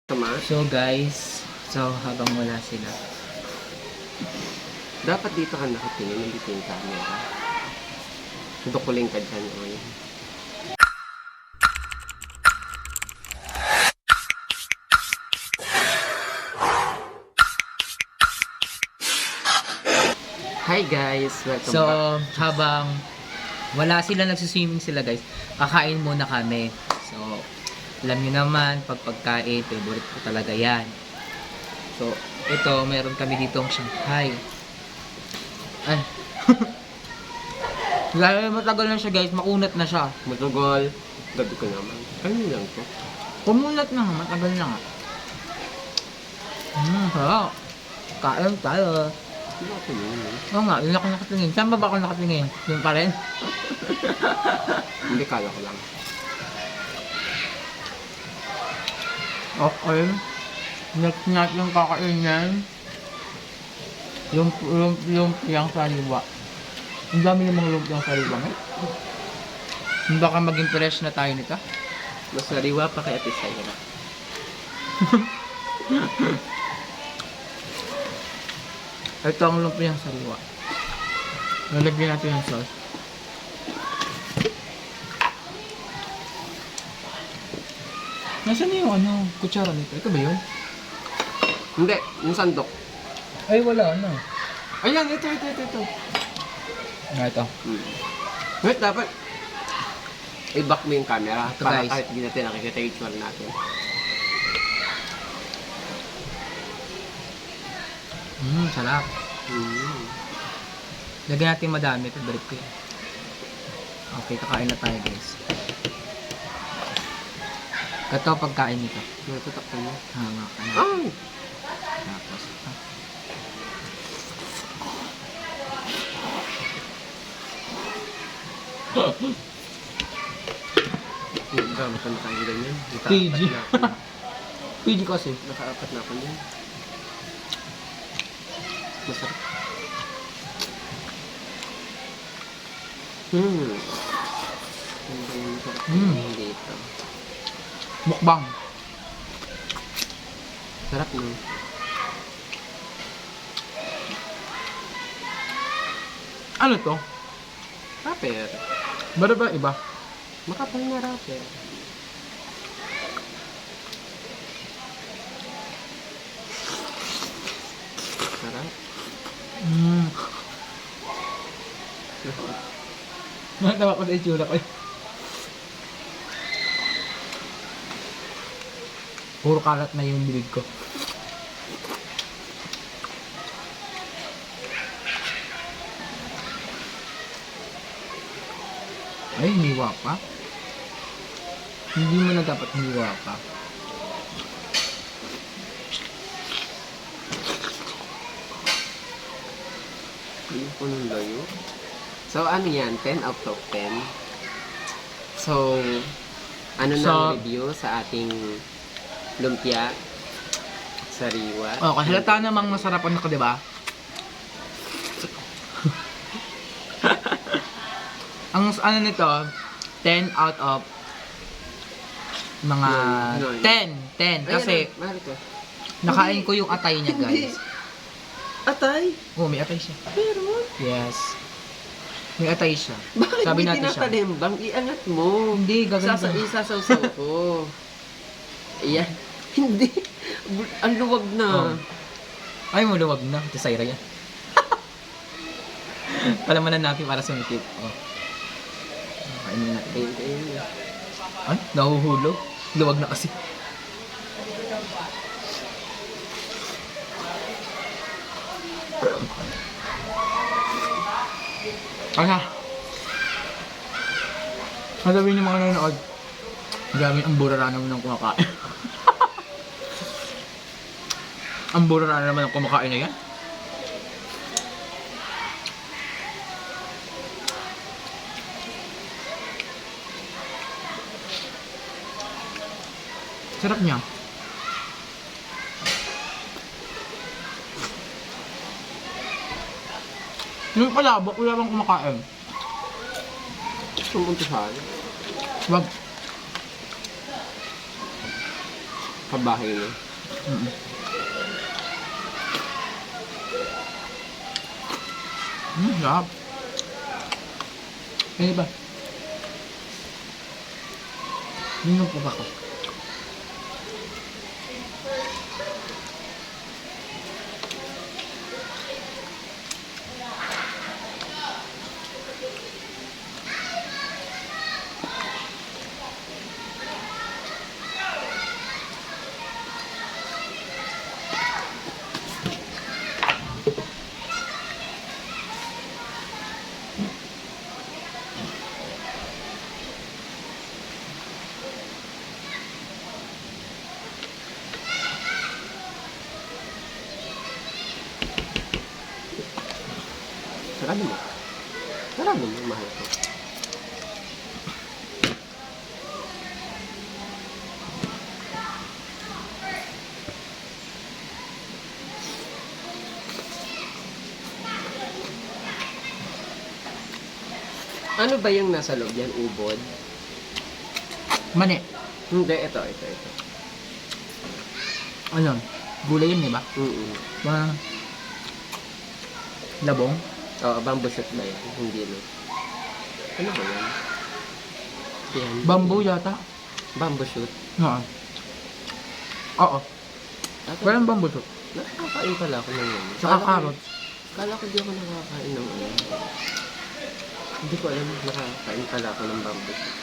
Tama? So guys, habang wala sila. Dapat dito ka nakatingin, hindi yung camera. Dukuling ka dyan, oy. Hi guys! Welcome So back. habang wala sila, nagsiswimming sila guys, kakain muna kami. So alam niyo naman, pag pagkain, favorite ko talaga yan. So ito, meron kami ditong Shanghai. Ay. Lalo matagal na siya guys, makunat na siya. Matagal. Gabi ko naman. Ano lang to? Kumulat na nga, matagal na nga. Sarap. Kain tayo. Hindi ako tumingin eh. Oo nga, yun ako nakatingin. Saan ba ako nakatingin? Yun pa rin? Hindi, kala ko lang. Okay. Next natin kakainin. Yung lumpiang sariwa. Ang dami namang lumpiang sariwa eh. Baka maging fresh na tayo nito. Mas sariwa pa kay Ate Saira. Ito ang lumpiang sariwa. Lalagyan natin yung sauce. Nasaan na yung kutsara nito? Ito ba yun? Hindi, yung sandok. Ay, wala na. Ayan, ito. Ito. Wait, dapat i-back mo yung camera Ito, para guys. kahit hindi natin nakikita yung itsura natin. Sarap. Lagyan natin madami. Ito, balik ko yan. Okay, kakain na tayo guys. Ito pagkain nito. Natatakpan mo. Hanga ka na. Ay! Tapos, Hindi ba matanda ganyan? PG. PG kasi. Nakaapat na ako niyan. Masarap. Ano ba yung masarap dito? Mukbang. Sarap no? Ano to? Rapper. Bada ba iba? Makapal na rapper. Sarap. Natawa ko sa itsura ko. Puro kalat na yung bibig ko. Ay, hiniwa pa. Hindi mo na dapat hiniwa pa. Hindi ko nung layo. So, ano yan? 10 out of 10. So, ano na ang review sa ating lumpia sariwa? Oh, kasi halata namang masarap ano ko, di ba? Ang ano nito, 10 out of mga Nine. 10 kasi Mahal ko. nakain ko yung atay niya, guys. Atay? Oh, may atay siya. Pero, Yes. May atay siya. bakit Sabi may natin siya. tinatalimbang? Iangat mo. Hindi, gagawin ko. Isasawsaw ko. Ayan. Hindi. Ang luwag na. Oh. Ay, maluwag na. Ito Saira yan. Palamanan natin para sumikip. Oh. Kainin natin. Ayun. Ay, nahuhulog. Luwag na kasi. Kaya, sasabihin yung mga nanonood, gamit ang burara naman ng kumakain. Ang burara naman ng kumakain na yan. Sarap niya. Yung palabok, wala bang kumakain. Pumunta sa akin. Wag. kabahay na. Mm. Sarap. Ano ba? Nino po ba ko? Sarado mo. Sarado mo, mahal ko. Ano ba yung nasa loob yan? Ubod? Mani. Hindi, ito. Ano? Gulay yun, di ba? Mga labong. Oo, bamboo shoot ba yan? Hindi, no? Ano ba yan? Yan. Bamboo yata. Bamboo shoot. Oo. Oo. Walang bamboo to. Nakakain pala ako ng ano. Saka carrots. Kala ko di ako nakakain ng ano. Hindi ko alam, nakakain pala ako ng bamboo shoot.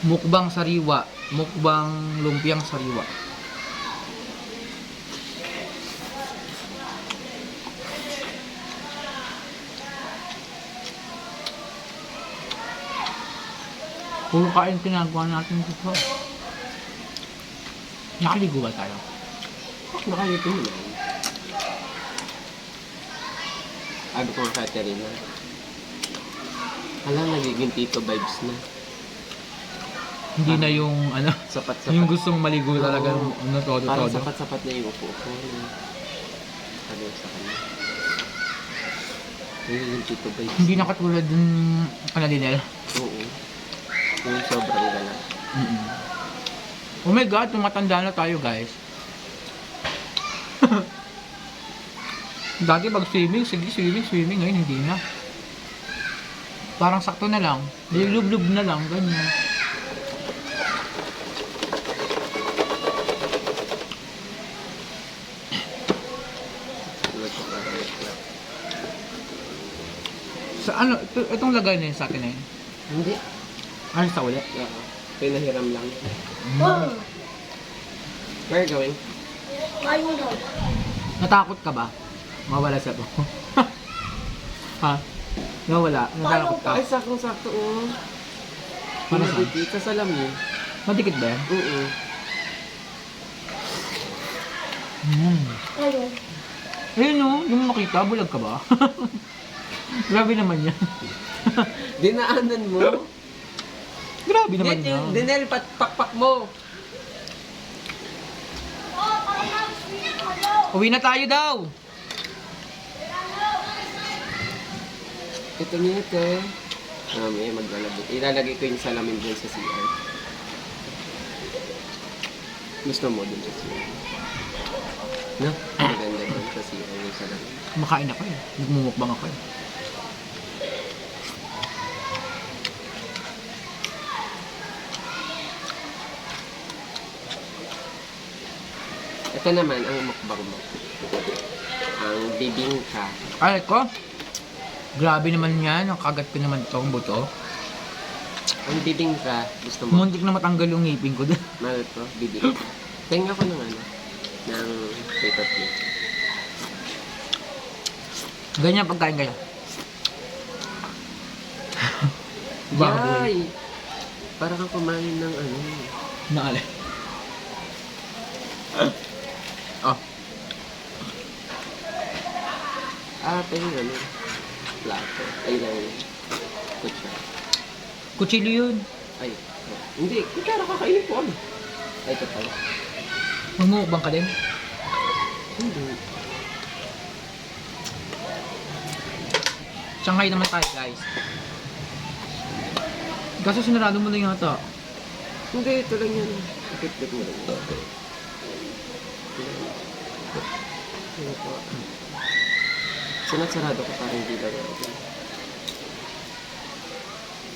Mukbang sariwa. Mukbang lumpiang sariwa. Puro kain pinagawa natin dito. Nakaligo ba tayo? Nakalitin mo lang. Sabi ko nga kay Terina. Alam, nagiging tito vibes na. Hindi na yung ano, Sapat-sapat. yung gustong maligo talaga Oo. ano todo. Parang sapat-sapat na yung upo ko. Sabi ko sa kanya. Nagiging tito vibes. Hindi na katulad dun kanadinel. Oo. Yung sobrang gala. Oh my god, tumatanda na tayo guys. Dati pag swimming, sige swimming, ngayon hindi na. Parang sakto na lang. Lulub-lub na lang, ganyan. Sa ano, itong lagay na yun sa atin na yun. Hindi. Ano sa uli? Oo. Pinahiram lang. Oh, Where are you going? ayun daw. Natakot ka ba? Mawala sa to. Ha? Nawala? Natakot ka? Ay, saktong-sakto. Oh. Para saan? Pinadikit sa salamin. Madikit ba yan? Oo. Ayun. Ayun no, yung makita, bulag ka ba? Grabe naman yan. Dinaanan mo. Grabe naman yan. Dinel, pakpak mo. Uwi na tayo daw. Ito niya ito. May maglalagay. Ilalagay ko yung salamin dun sa CR. Gusto mo dun sa CR? No? Maganda dun sa CR yung salamin. Kumakain ako eh. Nagmumukbang ako eh. Ito naman ang mukbang mo. Ang bibingka. Ay ko. Grabe naman yan. Ang kagat ko naman itong buto. Ang bibingka, gusto mo? Muntik na matanggal yung ngipin ko. Mahal ko, bibingka. Tingnan ko ng ano, ng paper plate. Ganyan pagkain kayo. Baboy. Yay! Para kang kumain ng ano. Naali. Oh. Ito yung ano, plato. Ay lang, kutsa. Kutsilyo yun. Ay, hindi. Kutsara kakainin ko ano. Ay, ito pala. Mamumukbang ka din. Hindi. Shanghai naman tayo, guys. Kaso sinarado mo na yata. Hindi, ito lang yan. Ikit-ikit mo lang. Sinasarado ko parang hindi lang.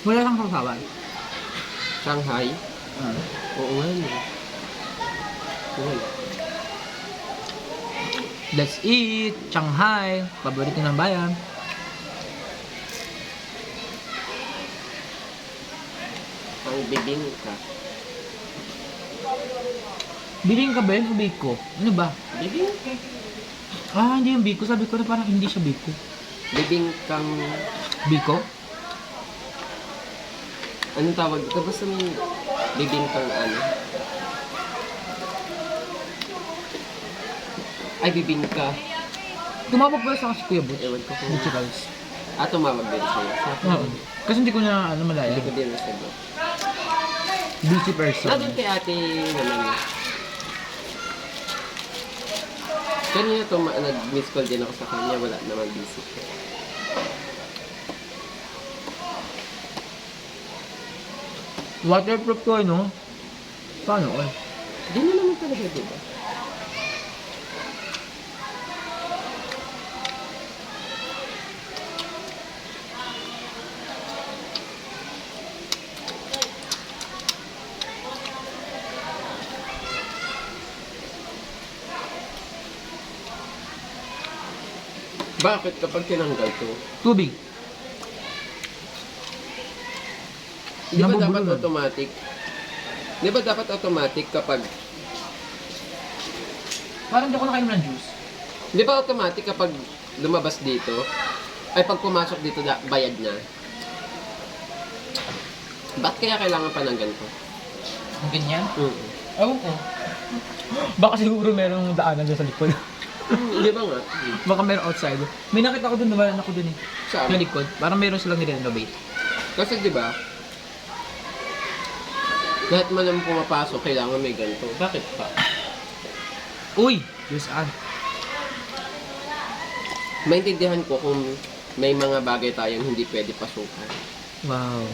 Wala kang kasawan. Shanghai? Oo nga no. Wala. Let's eat! Shanghai! Paborito ng bayan. Ang bibingka. Bibingka ba yun o biko? Ano ba? Bibingka. Ah, hindi yung biko. Sabi ko na parang hindi siya biko. Bibingkang... Biko? Anong tawag dito? Basta may bibingkang ano? Ay, bibingka. Tumawag pala sa akin si Kuya Butch. Ewan ko kung... Musicals. tumawag din sa'yo. Sa akin. Oo. Kasi hindi ko na malaya. Hindi ko din nasagot. Busy person. Nandun kay ate naman. Kanina nag-miss call din ako sa kanya. Wala naman busy. Waterproof ko, no? Paano, eh? Hindi na naman talaga, diba? Bakit kapag tinanggal to? Tubig. Di ba dapat Nabubulol. automatic? Di ba dapat automatic kapag... Parang hindi ako nakainom ng juice. Di ba automatic kapag lumabas dito? Ay pag pumasok dito, bayad na? Ba't kaya kailangan pa ng ganito? Ang ganyan? Oo. Oo. Baka siguro merong daanan dyan sa likod. Di ba nga? Baka merong outside. May nakita ko dun, nawalan ako dun eh. Saan? Sa likod. Parang meron silang nire-renovate. Kasi di ba? Lahat man ang pumapasok, kailangan may ganito. Bakit pa? Uy! Diyos an. Maintindihan ko kung may mga bagay tayong hindi pwede pasukan. Wow.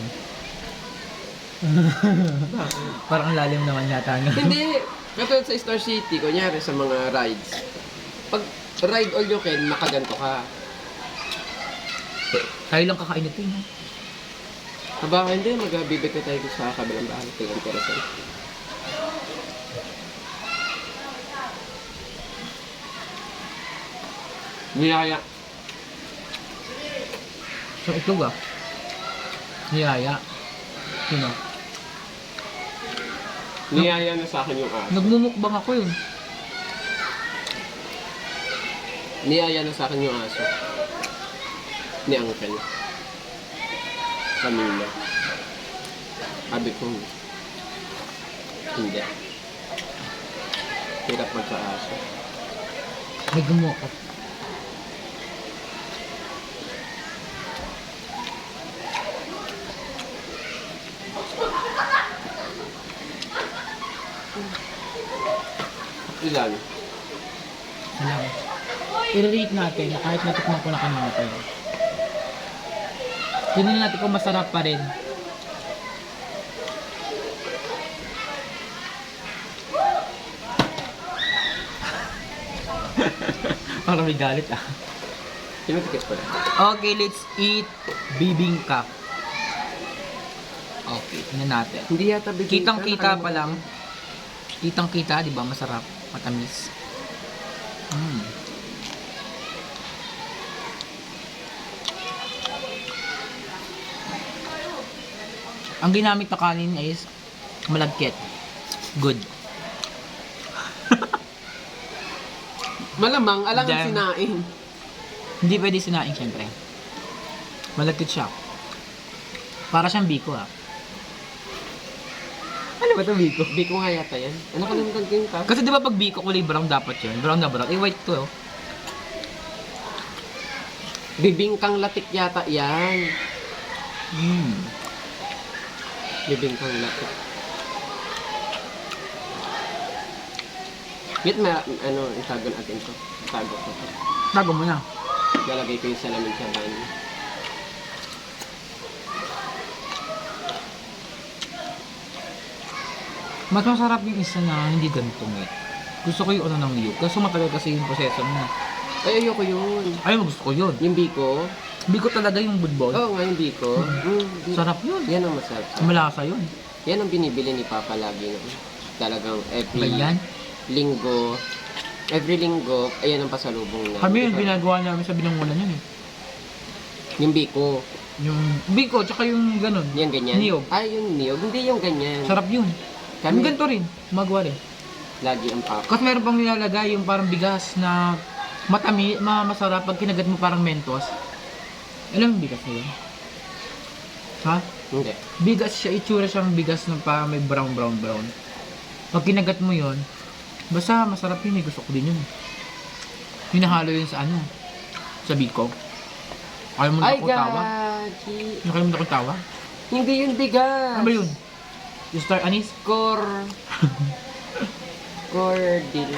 Parang ang lalim naman yata nga. Hindi! Katulad sa Star City, kunyari sa mga rides. Pag ride all you can, makaganto ka. Tayo lang kakain ito eh. Aba, hindi. Magbibigay tayo sa kabilang bahay. Tingnan ko rin. Niyaya. So itlog ah. Niyaya. Sino? Niyaya na sa akin yung aso. Nagmumukbang ako yun. Niyaya na sa akin yung aso. Ni Uncle. Camila. Sabi ko, hindi. Hirap magka-aso. May gumukot. Ilan? Alam. I-rate natin na kahit natikman ko na kanina pa yun. Tingnan natin kung masarap pa rin. Parang may galit ah. Pinutikit ko lang. Okay, let's eat bibingka. Okay, tingnan natin. Hindi yata bigay. Kitang-kita pa lang. Kitang-kita, di ba? Masarap. Matamis. Ang ginamit na kanin is malagkit. Good. Malamang, alang Damn. sinain. Hindi pwede sinaing syempre. Malagkit siya. Para siyang biko ah. Ano ba ito biko? Biko nga yata yan. Ano ka naman tagking ka? Kasi di ba pag biko kulay brown dapat yun? Brown na brown. Eh white to oh. Bibingkang latik yata yan. Bibingkang lato. Wait, itago natin to. Itago ko to. Tago mo na. Lalagay ko yung salamin sa ban. Mas masarap yung isa na hindi ganito eh. Gusto ko yung ano ng yug. Kaso matagal kasi yung proseso mo. Ay, ayoko yun. Ay, gusto ko yun. Yung biko. Hindi ko talaga yung budbol. Oo nga, yung biko. Sarap yun. Yan ang masarap. Malasa yun. Yan ang binibili ni Papa lagi. No? Talagang Ganyan. linggo. Every linggo, ayan ang pasalubong na. Kami yung ginagawa namin sa binangunan yun eh. Yung biko. Yung biko, tsaka yung ganun. Yung ganyan. Niyog. Ay, yung niyog. Hindi yung ganyan. Sarap yun. Kami, Yung ganito rin. Magawa rin. lagi ang Papa. Kasi meron pang nilalagay yung parang bigas na masarap pag kinagat mo parang mentos. Alam mo yung bigas na yun? Ha? Hindi. Bigas siya, itsura siyang bigas na parang may brown. Pag kinagat mo yun, basta masarap yun eh. Gusto ko din yun. Hinahalo yun sa ano? Sa biko. Alam mo na Ay, ako tawa? gaji. Nakalimutan ko tawa? Hindi yun bigas. Ano ba yun? Yung star anise? Cordil.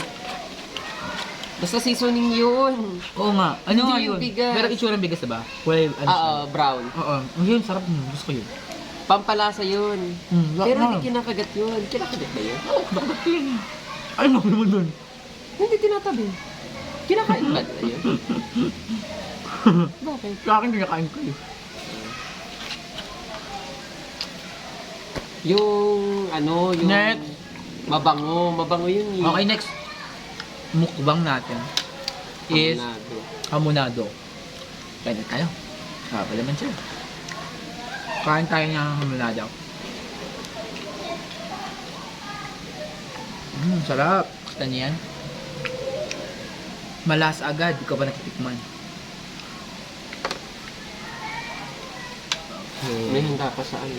Basta seasoning yun. Oo nga. Ano Hindi nga yung yun? bigas. Pero itsura ng bigas na ba? Kulay ano siya? Brown. Oo. Yun, sarap yun. Gusto ko yun. Pampalasa yun. Pero hindi kinakagat yun. Kinakagat ba yun? Bakit yun? Ay, mo naman dun. Hindi tinatabi. Kinakain ba nila yun? Bakit? Sa akin, kinakain ko yun. Yung yung Next. mabango yun eh. Okay, next. Mukbang natin is Hamonado. hamonado. Kain tayo. Pala man siya. Kain tayo ng hamonado. Sarap. Gusto niyo yan? Malas agad. Di ka pa nakitikman. May Okay. handa pa sa ano.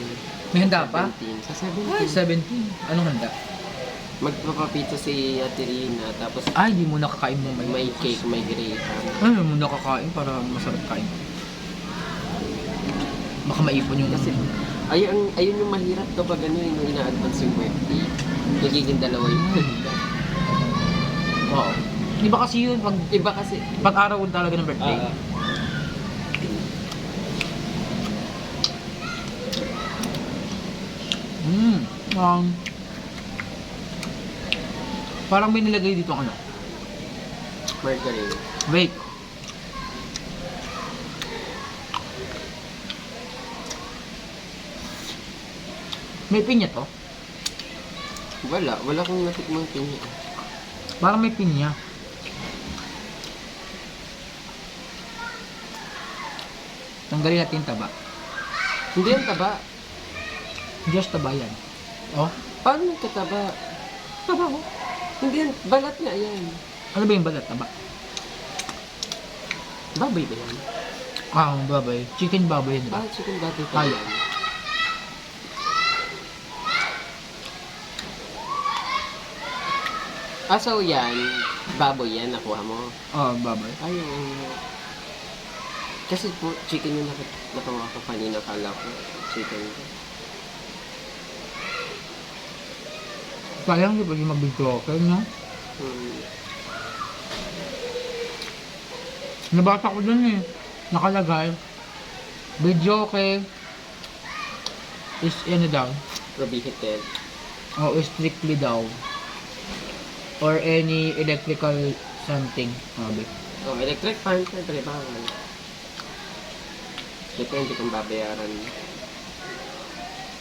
May handa pa? 17. Sa Ay, 17. 17. Anong handa? Magpapapito si Ate Rina. Tapos Ay, di mo nakakain mo. may cake, may graham. Ay, di mo nakakain para masarap kain. Baka maipon yung Kasi ayun yung mahirap kapag nung ina-advance yung birthday. Nagiging dalawa yung handa. Oo. Iba kasi yun pag, Iba kasi. pag araw talaga ng birthday. Parang may nilagay dito ang ano. Margarine. Wait. May pinya to? Wala kong natikmang pinya. Parang may pinya. Tanggalin natin yung taba. Hindi yung taba. Just taba yan. Oh, Paano yung kataba? taba ko. Hindi yan, balat nga yan. Ano ba yung balat? Taba? Baboy ba yan? Baboy. Chicken baboy yan, diba? Chicken baboy pa Ay. yan. So yan, baboy yan, nakuha mo. Baboy. Ayun. Kasi po, chicken yung natawa ko kanina, kala ko chicken. Sayang di pwede mag-video okay, no? Nabasa ko dun eh. Nakalagay. Video okay is ano daw? Prohibited. O strictly daw. Or any electrical something. Sabi. Electric fan, syempre, bawal. Depende kung babayaran.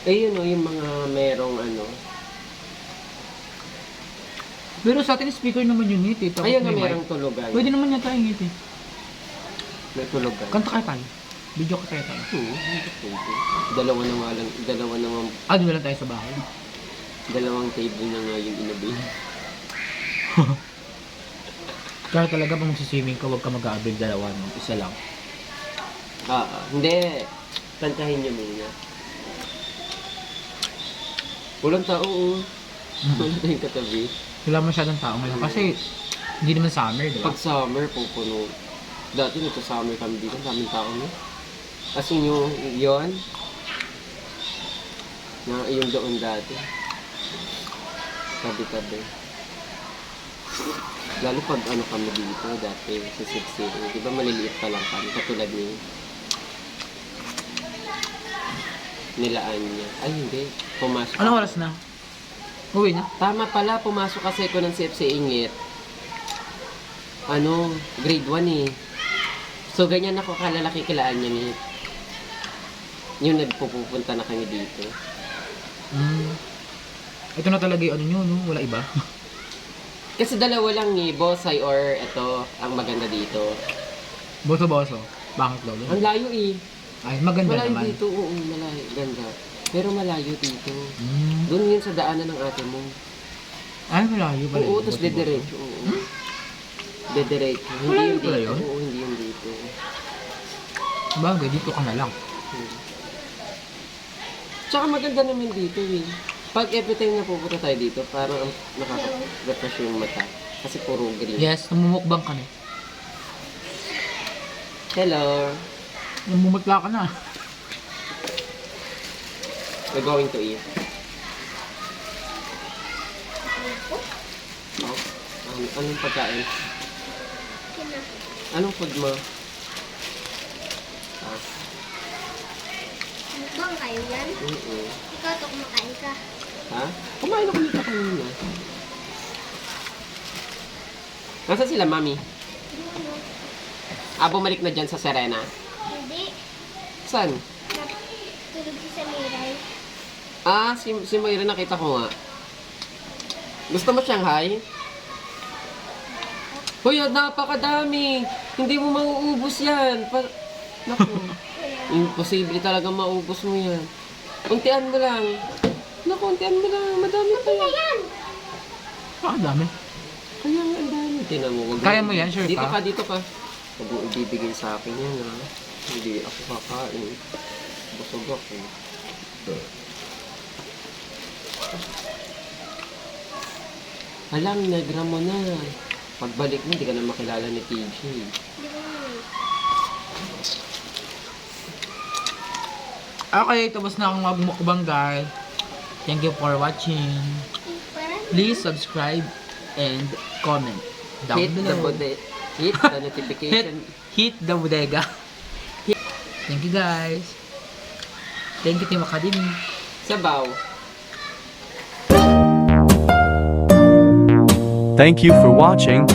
Yun yung mga merong Pero sa atin speaker naman yun eh. Tapos ayun na may mic. merong tulugan. Pwede naman yata yung ngiti. May tulugan. Kanta kayo tayo. Video ka tayo tayo. Pwede. Dalawa na nga, Doon lang tayo sa bahay. dalawang table na nga yung inabi. Kaya talaga pag magsiswimming ka, huwag ka mag-aabil dalawa. No? Isa lang. Hindi. Tantahin niyo muna. Walang tao, Wala tayong katabi. Wala masyadong tao ngayon. Kasi hindi naman summer, di ba? Pag summer, pupuno. Dati nito summer kami dito, daming tao no. As in yun, Na yung doon dati. Tabi-tabi. Lalo pag ano kami dito dati sa Six City. Di ba maliliit pa lang kami. Katulad ni nilaan niya. Ay hindi. Pumasok. Anong oras na? Uwi na? Tama pala. Pumasok kasi ako ng CFC Ingit. Ano, grade 1 eh. So ganyan ako kalalaki kilaan niya ni. Yung nagpupunta na kami dito. Ito na talaga yung ano nyo, no? Wala iba. Kasi dalawa lang ni Bosay or ito ang maganda dito. Boso-boso. Bakit lolo? Ang layo eh. Ay, maganda Malayo naman. dito, oo, malayo. Ganda. Pero malayo dito. Mm. Doon yun sa daanan ng ate mo. Ay, malayo pala. Oo, yun. tapos Boso-boso. dediretso. Oo. Dediretso. Hindi Malayo yung pala dito. yun? Oo, hindi yung dito. Bagay, dito ka na lang. Tsaka maganda naman dito eh. Pag every time na pupunta tayo dito, parang nakaka-refresh yung mata. Kasi puro green. Yes, namumukbang ka na. Hello. Namumutla ka na. We're going to eat. Oh, anong pagkain? Anong food mo? Ah, Mukbang kayo yan? Ikaw to kumakain ka. Ha? Kumain ako nito kanina. Nasaan sila, mami? Ano? Ah, bumalik na dyan sa Serena. Hindi. Saan? Tulog si Samiray. Ah, si Moira nakita ko nga. Gusto mo Shanghai? Hoy, napakadami! Hindi mo mauubos yan. Naku, imposible talaga maubos mo yan. Untian mo lang. Naku, untian mo lang. Madami pa yan. Ayan! Ang dami. Kaya nga, ang dami. Tinan mo, wag Kaya mo yan, sure dito ka? ka, dito ka. Huwag mo ibibigay sa akin yan, ha? Hindi ako kakain. Busog ako. Alam, negra mo na. Pagbalik mo, hindi ka na makilala ni TJ. Hindi ko naman. Okay, tapos na akong magmukbang guys. Thank you for watching. Parang Please subscribe and comment down Hit the below. hit the notification. Hit the bodega. Thank you guys. Thank you Team Academy. Sabaw. Thank you for watching.